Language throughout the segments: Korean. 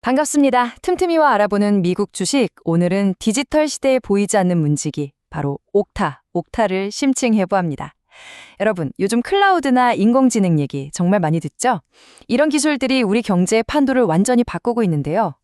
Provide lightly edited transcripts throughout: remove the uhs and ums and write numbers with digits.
반갑습니다. 틈틈이와 알아보는 미국 주식. 오늘은 디지털 시대에 보이지 않는 문지기, 바로 옥타를 심층해보합니다. 여러분, 요즘 클라우드나 인공지능 얘기 정말 많이 듣죠? 이런 기술들이 우리 경제의 판도를 완전히 바꾸고 있는데요.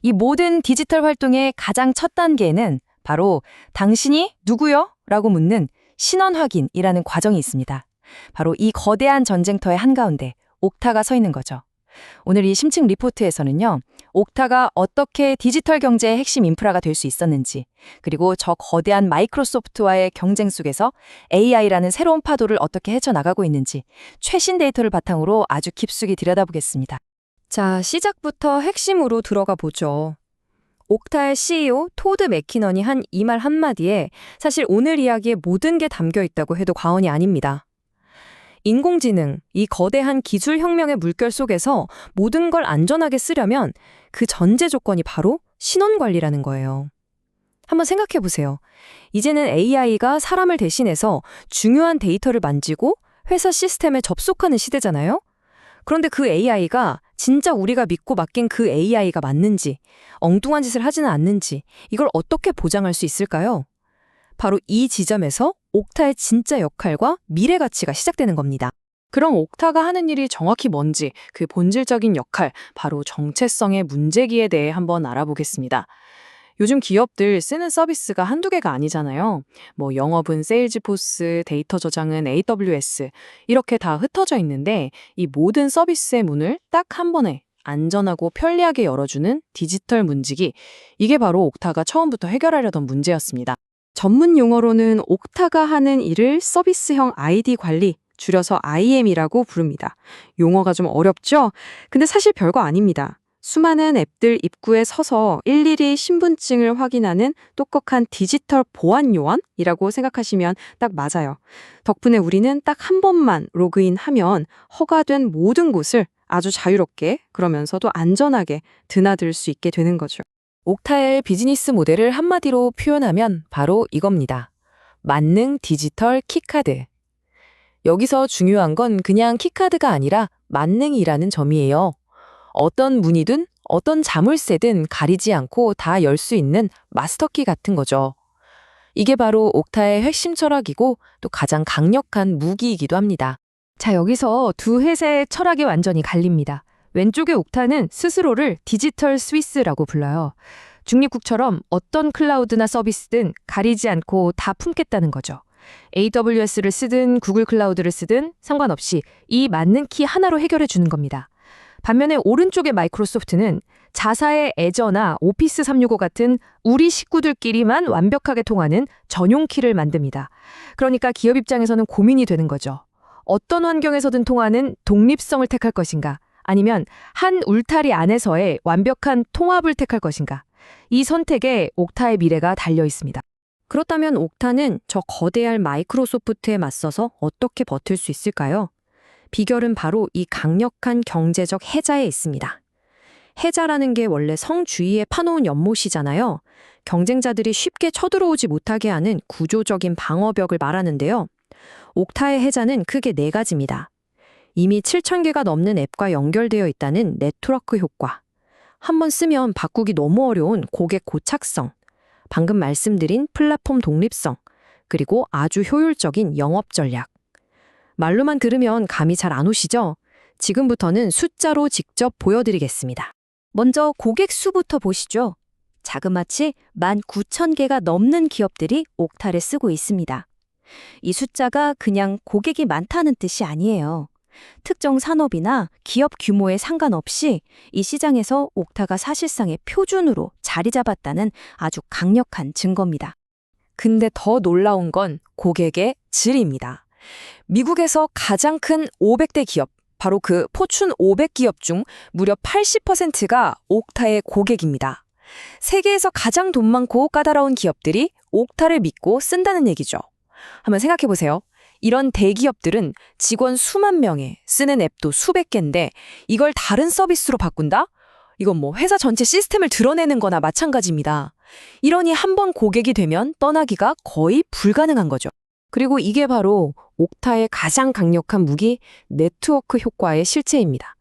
이 모든 디지털 활동의 가장 첫 단계에는 바로 당신이 누구요? 라고 묻는 신원 확인이라는 과정이 있습니다. 바로 이 거대한 전쟁터의 한가운데 옥타가 서 있는 거죠. 오늘 이 심층 리포트에서는요, 옥타가 어떻게 디지털 경제의 핵심 인프라가 될 수 있었는지, 그리고 저 거대한 마이크로소프트와의 경쟁 속에서 AI라는 새로운 파도를 어떻게 헤쳐나가고 있는지 최신 데이터를 바탕으로 아주 깊숙이 들여다보겠습니다. 자, 시작부터 핵심으로 들어가 보죠. 옥타의 CEO 토드 맥키넌이 한 이 말 한마디에 사실 오늘 이야기의 모든 게 담겨 있다고 해도 과언이 아닙니다. 인공지능, 이 거대한 기술혁명의 물결 속에서 모든 걸 안전하게 쓰려면 그 전제 조건이 바로 신원관리라는 거예요. 한번 생각해 보세요. 이제는 AI가 사람을 대신해서 중요한 데이터를 만지고 회사 시스템에 접속하는 시대잖아요? 그런데 그 AI가 진짜 우리가 믿고 맡긴 그 AI가 맞는지, 엉뚱한 짓을 하지는 않는지, 이걸 어떻게 보장할 수 있을까요? 바로 이 지점에서 옥타의 진짜 역할과 미래 가치가 시작되는 겁니다. 그럼 옥타가 하는 일이 정확히 뭔지, 그 본질적인 역할, 바로 정체성의 문제기에 대해 한번 알아보겠습니다. 요즘 기업들 쓰는 서비스가 한두 개가 아니잖아요. 영업은 세일즈포스, 데이터 저장은 AWS, 이렇게 다 흩어져 있는데 이 모든 서비스의 문을 딱 한 번에 안전하고 편리하게 열어주는 디지털 문지기, 이게 바로 옥타가 처음부터 해결하려던 문제였습니다. 전문 용어로는 옥타가 하는 일을 서비스형 아이디 관리, 줄여서 IM이라고 부릅니다. 용어가 좀 어렵죠? 근데 사실 별거 아닙니다. 수많은 앱들 입구에 서서 일일이 신분증을 확인하는 똑똑한 디지털 보안 요원이라고 생각하시면 딱 맞아요. 덕분에 우리는 딱 한 번만 로그인하면 허가된 모든 곳을 아주 자유롭게, 그러면서도 안전하게 드나들 수 있게 되는 거죠. 옥타의 비즈니스 모델을 한마디로 표현하면 바로 이겁니다. 만능 디지털 키카드. 여기서 중요한 건 그냥 키카드가 아니라 만능이라는 점이에요. 어떤 문이든 어떤 자물쇠든 가리지 않고 다 열 수 있는 마스터키 같은 거죠. 이게 바로 옥타의 핵심 철학이고 또 가장 강력한 무기이기도 합니다. 자, 여기서 두 회사의 철학이 완전히 갈립니다. 왼쪽의 옥타는 스스로를 디지털 스위스라고 불러요. 중립국처럼 어떤 클라우드나 서비스든 가리지 않고 다 품겠다는 거죠. AWS를 쓰든 구글 클라우드를 쓰든 상관없이 이 맞는 키 하나로 해결해 주는 겁니다. 반면에 오른쪽의 마이크로소프트는 자사의 애저나 오피스 365 같은 우리 식구들끼리만 완벽하게 통하는 전용 키를 만듭니다. 그러니까 기업 입장에서는 고민이 되는 거죠. 어떤 환경에서든 통하는 독립성을 택할 것인가? 아니면 한 울타리 안에서의 완벽한 통합을 택할 것인가? 이 선택에 옥타의 미래가 달려 있습니다. 그렇다면 옥타는 저 거대한 마이크로소프트에 맞서서 어떻게 버틸 수 있을까요? 비결은 바로 이 강력한 경제적 해자에 있습니다. 해자라는 게 원래 성주의에 파놓은 연못이잖아요. 경쟁자들이 쉽게 쳐들어오지 못하게 하는 구조적인 방어벽을 말하는데요. 옥타의 해자는 크게 네 가지입니다. 이미 7,000개가 넘는 앱과 연결되어 있다는 네트워크 효과. 한번 쓰면 바꾸기 너무 어려운 고객 고착성. 방금 말씀드린 플랫폼 독립성. 그리고 아주 효율적인 영업 전략. 말로만 들으면 감이 잘 안 오시죠? 지금부터는 숫자로 직접 보여드리겠습니다. 먼저 고객 수부터 보시죠. 자그마치 19,000개가 넘는 기업들이 옥타를 쓰고 있습니다. 이 숫자가 그냥 고객이 많다는 뜻이 아니에요. 특정 산업이나 기업 규모에 상관없이 이 시장에서 옥타가 사실상의 표준으로 자리 잡았다는 아주 강력한 증거입니다. 근데 더 놀라운 건 고객의 질입니다. 미국에서 가장 큰 500대 기업, 바로 그 포춘 500 기업 중 무려 80%가 옥타의 고객입니다. 세계에서 가장 돈 많고 까다로운 기업들이 옥타를 믿고 쓴다는 얘기죠. 한번 생각해 보세요. 이런 대기업들은 직원 수만 명에 쓰는 앱도 수백 개인데 이걸 다른 서비스로 바꾼다? 이건 회사 전체 시스템을 드러내는 거나 마찬가지입니다. 이러니 한 번 고객이 되면 떠나기가 거의 불가능한 거죠. 그리고 이게 바로 옥타의 가장 강력한 무기, 네트워크 효과의 실체입니다.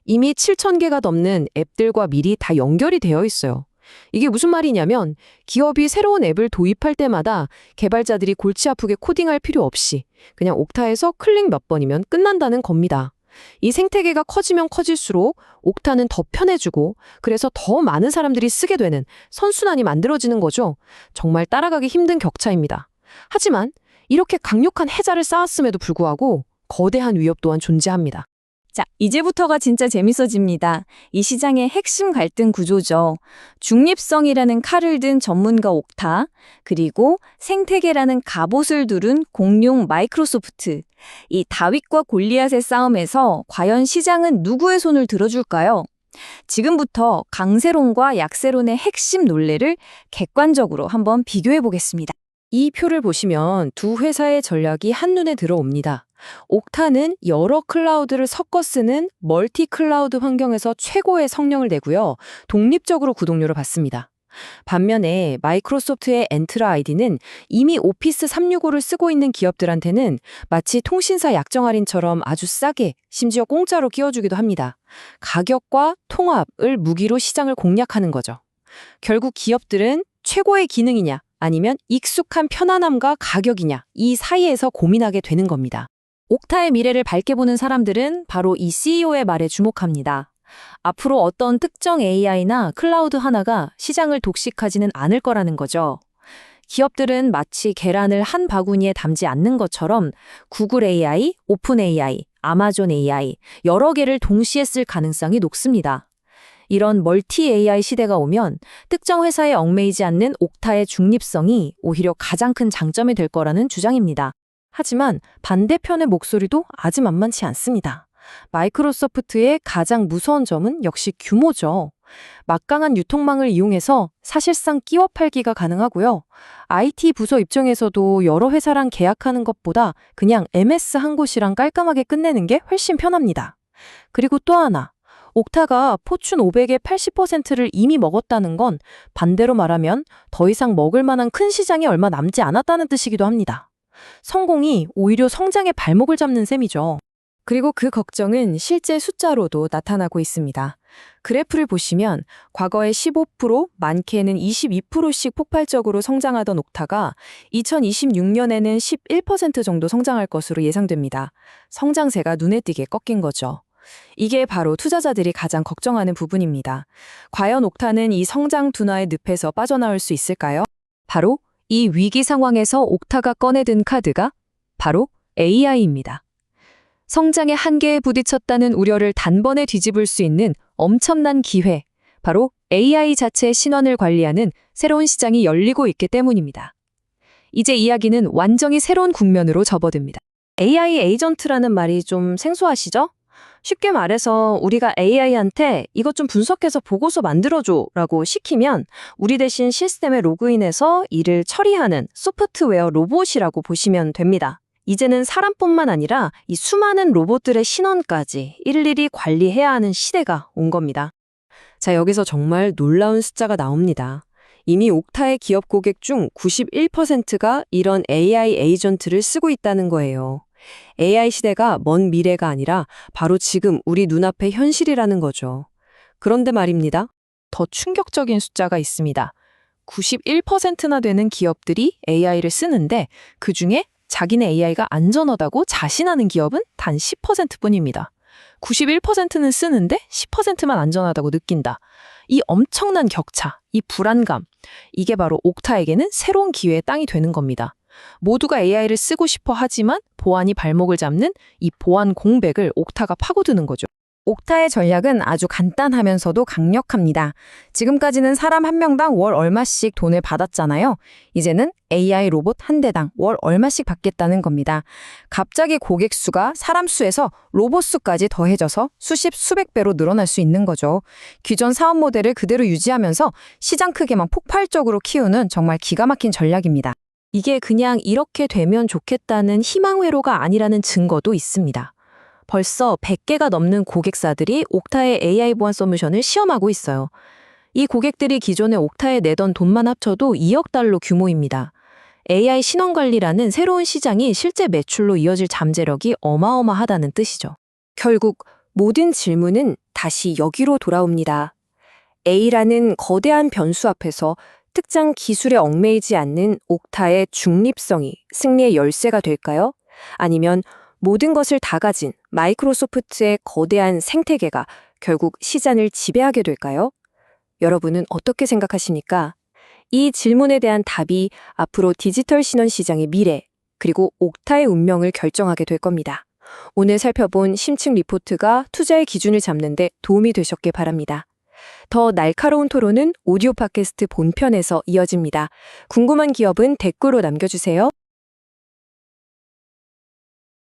이미 7,000개가 넘는 앱들과 미리 다 연결이 되어 있어요. 이게 무슨 말이냐면 기업이 새로운 앱을 도입할 때마다 개발자들이 골치 아프게 코딩할 필요 없이 그냥 옥타에서 클릭 몇 번이면 끝난다는 겁니다. 이 생태계가 커지면 커질수록 옥타는 더 편해지고 그래서 더 많은 사람들이 쓰게 되는 선순환이 만들어지는 거죠. 정말 따라가기 힘든 격차입니다. 하지만 이렇게 강력한 해자를 쌓았음에도 불구하고 거대한 위협 또한 존재합니다. 자, 이제부터가 진짜 재밌어집니다. 이 시장의 핵심 갈등 구조죠. 중립성이라는 칼을 든 전문가 옥타, 그리고 생태계라는 갑옷을 두른 공룡 마이크로소프트. 이 다윗과 골리앗의 싸움에서 과연 시장은 누구의 손을 들어줄까요? 지금부터 강세론과 약세론의 핵심 논리를 객관적으로 한번 비교해 보겠습니다. 이 표를 보시면 두 회사의 전략이 한눈에 들어옵니다. 옥타는 여러 클라우드를 섞어 쓰는 멀티 클라우드 환경에서 최고의 성능을 내고요. 독립적으로 구독료를 받습니다. 반면에 마이크로소프트의 엔트라 아이디는 이미 오피스 365를 쓰고 있는 기업들한테는 마치 통신사 약정 할인처럼 아주 싸게, 심지어 공짜로 끼워주기도 합니다. 가격과 통합을 무기로 시장을 공략하는 거죠. 결국 기업들은 최고의 기능이냐 아니면 익숙한 편안함과 가격이냐 이 사이에서 고민하게 되는 겁니다. 옥타의 미래를 밝게 보는 사람들은 바로 이 CEO의 말에 주목합니다. 앞으로 어떤 특정 AI나 클라우드 하나가 시장을 독식하지는 않을 거라는 거죠. 기업들은 마치 계란을 한 바구니에 담지 않는 것처럼 구글 AI, 오픈 AI, 아마존 AI 여러 개를 동시에 쓸 가능성이 높습니다. 이런 멀티 AI 시대가 오면 특정 회사에 얽매이지 않는 옥타의 중립성이 오히려 가장 큰 장점이 될 거라는 주장입니다. 하지만 반대편의 목소리도 아주 만만치 않습니다. 마이크로소프트의 가장 무서운 점은 역시 규모죠. 막강한 유통망을 이용해서 사실상 끼워 팔기가 가능하고요. IT 부서 입장에서도 여러 회사랑 계약하는 것보다 그냥 MS 한 곳이랑 깔끔하게 끝내는 게 훨씬 편합니다. 그리고 또 하나, 옥타가 포춘 500의 80%를 이미 먹었다는 건 반대로 말하면 더 이상 먹을 만한 큰 시장이 얼마 남지 않았다는 뜻이기도 합니다. 성공이 오히려 성장의 발목을 잡는 셈이죠. 그리고 그 걱정은 실제 숫자로도 나타나고 있습니다. 그래프를 보시면 과거에 15%, 많게는 22%씩 폭발적으로 성장하던 옥타가 2026년에는 11% 정도 성장할 것으로 예상됩니다. 성장세가 눈에 띄게 꺾인 거죠. 이게 바로 투자자들이 가장 걱정하는 부분입니다. 과연 옥타는 이 성장 둔화의 늪에서 빠져나올 수 있을까요? 바로 이 위기 상황에서 옥타가 꺼내든 카드가 바로 AI입니다. 성장의 한계에 부딪혔다는 우려를 단번에 뒤집을 수 있는 엄청난 기회, 바로 AI 자체의 신원을 관리하는 새로운 시장이 열리고 있기 때문입니다. 이제 이야기는 완전히 새로운 국면으로 접어듭니다. AI 에이전트라는 말이 좀 생소하시죠? 쉽게 말해서 우리가 AI한테 이것 좀 분석해서 보고서 만들어줘 라고 시키면 우리 대신 시스템에 로그인해서 일을 처리하는 소프트웨어 로봇이라고 보시면 됩니다. 이제는 사람뿐만 아니라 이 수많은 로봇들의 신원까지 일일이 관리해야 하는 시대가 온 겁니다. 자, 여기서 정말 놀라운 숫자가 나옵니다. 이미 옥타의 기업 고객 중 91%가 이런 AI 에이전트를 쓰고 있다는 거예요. AI 시대가 먼 미래가 아니라 바로 지금 우리 눈앞의 현실이라는 거죠. 그런데 말입니다. 더 충격적인 숫자가 있습니다. 91%나 되는 기업들이 AI를 쓰는데 그중에 자기네 AI가 안전하다고 자신하는 기업은 단 10%뿐입니다. 91%는 쓰는데 10%만 안전하다고 느낀다. 이 엄청난 격차, 이 불안감, 이게 바로 옥타에게는 새로운 기회의 땅이 되는 겁니다. 모두가 AI를 쓰고 싶어 하지만 보안이 발목을 잡는 이 보안 공백을 옥타가 파고드는 거죠. 옥타의 전략은 아주 간단하면서도 강력합니다. 지금까지는 사람 한 명당 월 얼마씩 돈을 받았잖아요. 이제는 AI 로봇 한 대당 월 얼마씩 받겠다는 겁니다. 갑자기 고객 수가 사람 수에서 로봇 수까지 더해져서 수십 수백 배로 늘어날 수 있는 거죠. 기존 사업 모델을 그대로 유지하면서 시장 크게만 폭발적으로 키우는 정말 기가 막힌 전략입니다. 이게 그냥 이렇게 되면 좋겠다는 희망 회로가 아니라는 증거도 있습니다. 벌써 100개가 넘는 고객사들이 옥타의 AI 보안 솔루션을 시험하고 있어요. 이 고객들이 기존에 옥타에 내던 돈만 합쳐도 2억 달러 규모입니다. AI 신원 관리라는 새로운 시장이 실제 매출로 이어질 잠재력이 어마어마하다는 뜻이죠. 결국 모든 질문은 다시 여기로 돌아옵니다. A라는 거대한 변수 앞에서 특정 기술에 얽매이지 않는 옥타의 중립성이 승리의 열쇠가 될까요? 아니면 모든 것을 다 가진 마이크로소프트의 거대한 생태계가 결국 시장을 지배하게 될까요? 여러분은 어떻게 생각하십니까? 이 질문에 대한 답이 앞으로 디지털 신원 시장의 미래, 그리고 옥타의 운명을 결정하게 될 겁니다. 오늘 살펴본 심층 리포트가 투자의 기준을 잡는 데 도움이 되셨길 바랍니다. 더 날카로운 토론은 오디오 팟캐스트 본편에서 이어집니다. 궁금한 기업은 댓글로 남겨주세요.